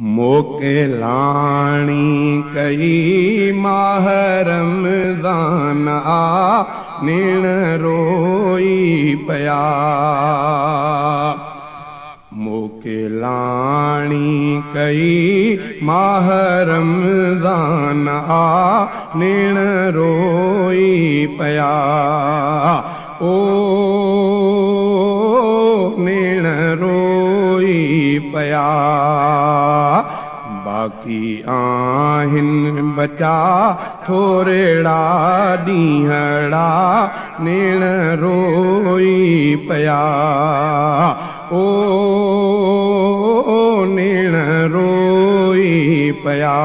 मोके लाणी कई माह रमज़ान आ नीण रोई पया। मोके लाणी कई माह रमज़ान आ नीण रोई पया। ओ नीण रोई पया। बाकी आहिन बचा थोरेड़ा ॾींहड़ा नीण रोई पया। ओ नीण रोई पया।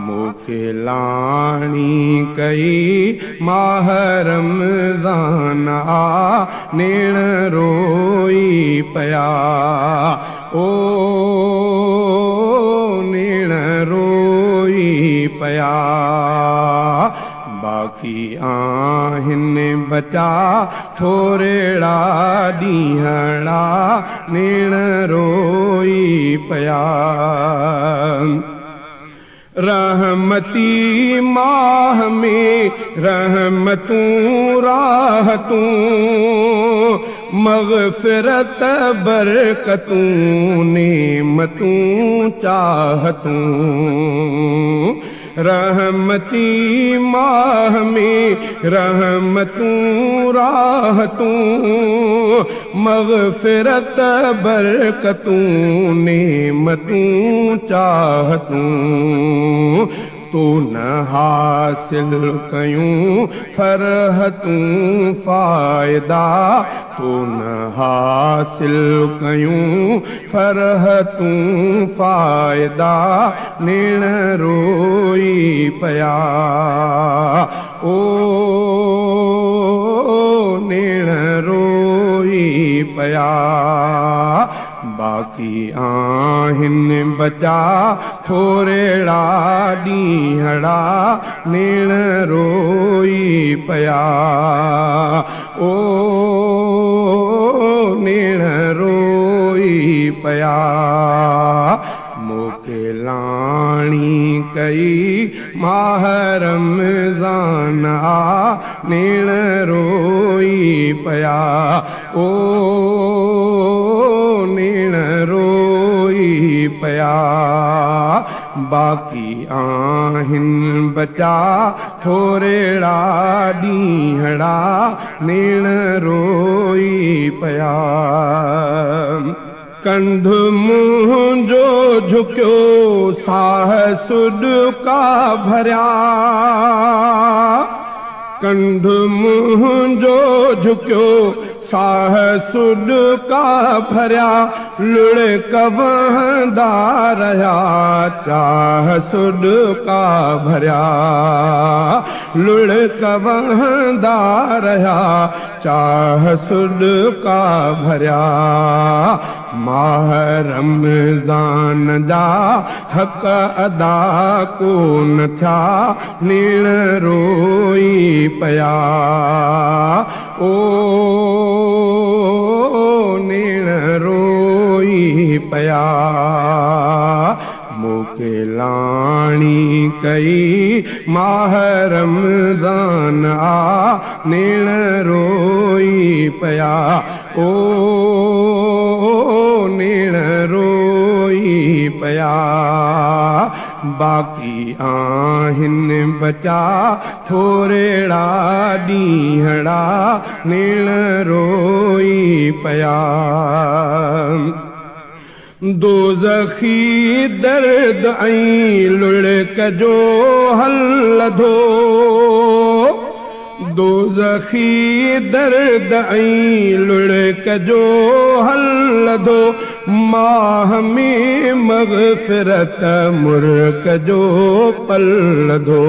मोके लाणी कई माह रमज़ान आ नीण रोई पया। ओ नीण रोई पया। बाकी आहिन बचा थोरेड़ा ॾींहड़ा नीण रोई पया। रहमती माह में रहमतूं राहतूं मग़फ़िरत बरकतूं नेमतूं चाहतूं। रहमती माह में रहमतूं राहतूं मग़फ़िरत बरकतूं नेमतूं चाहतूं। तो न हासिल कयूं फरहतूं फ़ायदा। तो न हासिल कयूं फरहतूं फ़ायदा नीण रोई पया। ओ नीण रोई पया। बाकी आहिन बचा थोरेड़ा ॾींहड़ा नीण रोई पया। ओ नीण रोई पया। मोके लाणी कई माह रमज़ान आ नीण रोई पया। ओ नीण रोई पया। बाकी आहिन बचा थोरेड़ा ॾींहड़ा नीण रोई पया। कंध मुंहिंजो झुकियो साह सुॾका भरिया। कंध मुंहिंजो झुकियो साह सुॾका भरिया। लुढ़क वहंदा रहिया चाह सुॾका भरिया। लुढ़क वहंदा रहिया चाह सुॾका भरिया। माह रमज़ान जा हक़ अदा कोन थिया नीण रोई पया। ओ नीण रोई पया। मोके लाणी कई माह रमज़ान आ नीण रोई पया। ओ नीण रोई पया। बाकी आहिन बचा थोरेड़ा ॾींहड़ा नीण रोई पया। दोज़खी दर्द ऐं लुढ़क जो हलधो। दोज़खी दर्द ऐं लुढ़क जो हलधो। माह में मग़फ़िरत मुर्क जो पलधो।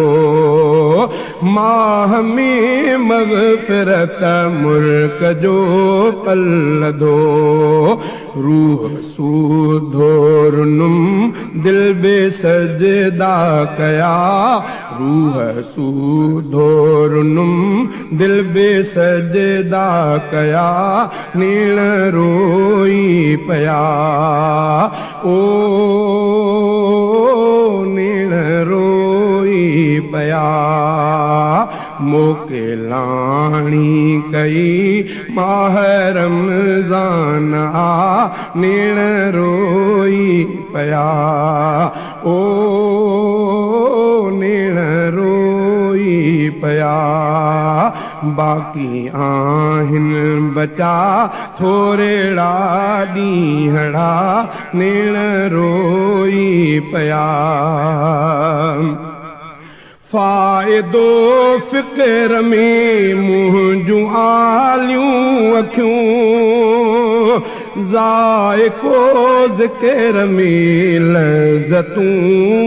माह में मग़फ़िरत मुर्क जो पलधो। रूह सूधो रुनुम दिल बे सजदा कया रूह सूधोरुनुम दिल बे सजदा कया नीण रोई पया ओ नीण रोई पया मोके लाणी कई माह रमज़ान आ नीण रोई पया ओ नीण रोई पया बाकी आहिनि बचा थोरेड़ा ॾींहड़ा नीण रोई पया फ़ाइदो फ़िक्र में मुंहिंजूं आलियूं अखियूं ज़ाइको ज़िक्र में लज़तूं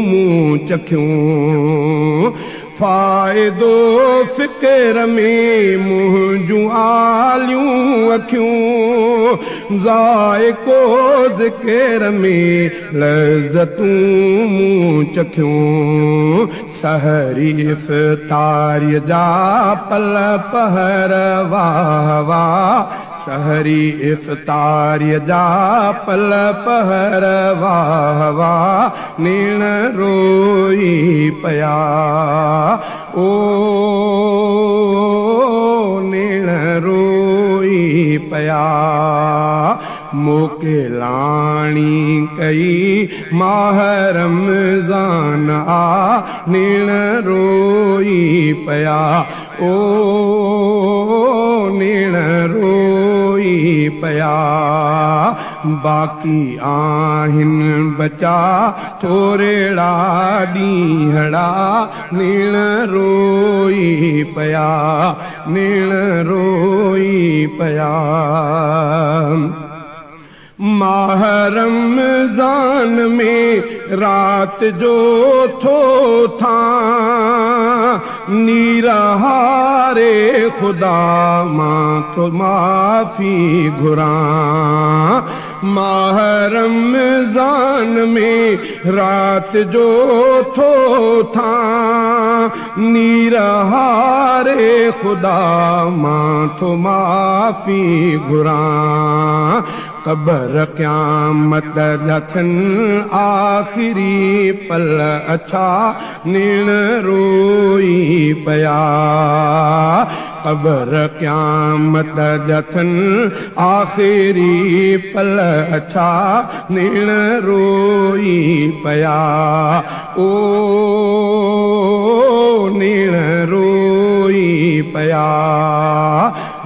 मूं चखियूं फ़ाइदो फ़िक्र में मुंहिंजूं आलियूं अखियूं ज़ाइको ज़िक्र में लज़तूं मूं चखियूं सहरी इफ़्तारीअ जा पल पहर वाह वाह सहरी इफ़्तारीअ जा पल पहर वाह वाह नीण रोई पया ओ नीण रोई पया मोके लाणी कई माह रमज़ान आ नीण रोई पया ओ नीण रोई पया बाकी आहिनि बचा थोरेड़ा ॾींहड़ा नीण रोई पया नीण रोई पया माह रमज़ान में रात जो थो था नीरहारे खुदा मां तो माफ़ी घुरां माह रमज़ान में रात जो थो था नीरहारे खुदा मां तो माफ़ी घुरां कबर क़यामत लथन आखिरी पल अच्छा नीण रोई पया कबर क़यामत लथन आखिरी पल अच्छा नीण रोई पया ओ नीण रोई पया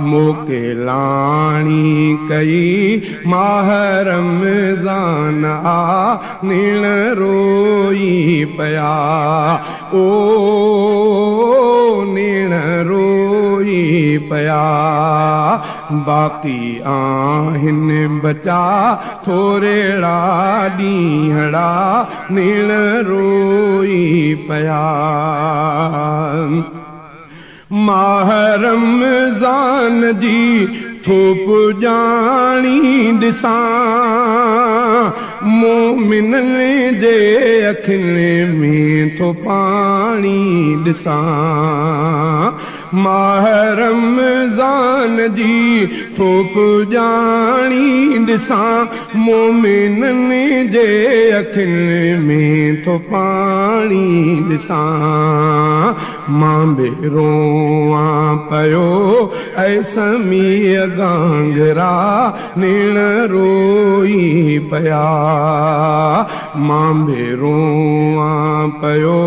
मोके लाणी कई माह रमज़ान आ नीण रोई पया ओ नीण रोई पया बाकी आहिनि बचा थोरेड़ा ॾींहड़ा नीण रोई पया माह रमज़ान जी थोप ॼाणी ॾिसां मोमिननि जे अखियुनि में थो पाणी ॾिसां माह रमज़ान जी थोप ॼाणी ॾिसां मोमिननि जे अखियुनि में थो पाणी ॾिसां मां बि रोआं पियो ऐसमीअ गांगरा नीण रोई पया मां बि रोआं पियो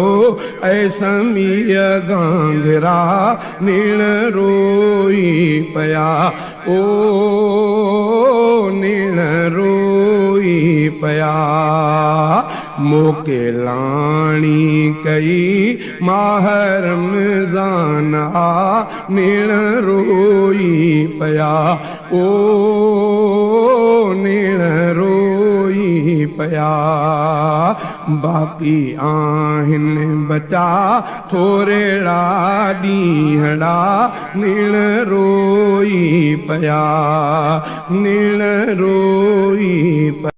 ऐसमीअ गांगरा नीण रोई पया ओ नीण रोई पया मोके लाणी कई माह रमज़ान आ नीण रोई पया ओ नीण रोई पया बाकी आहिनि बचा थोरेड़ा ॾींहड़ा नीण रोई पया नीण रोई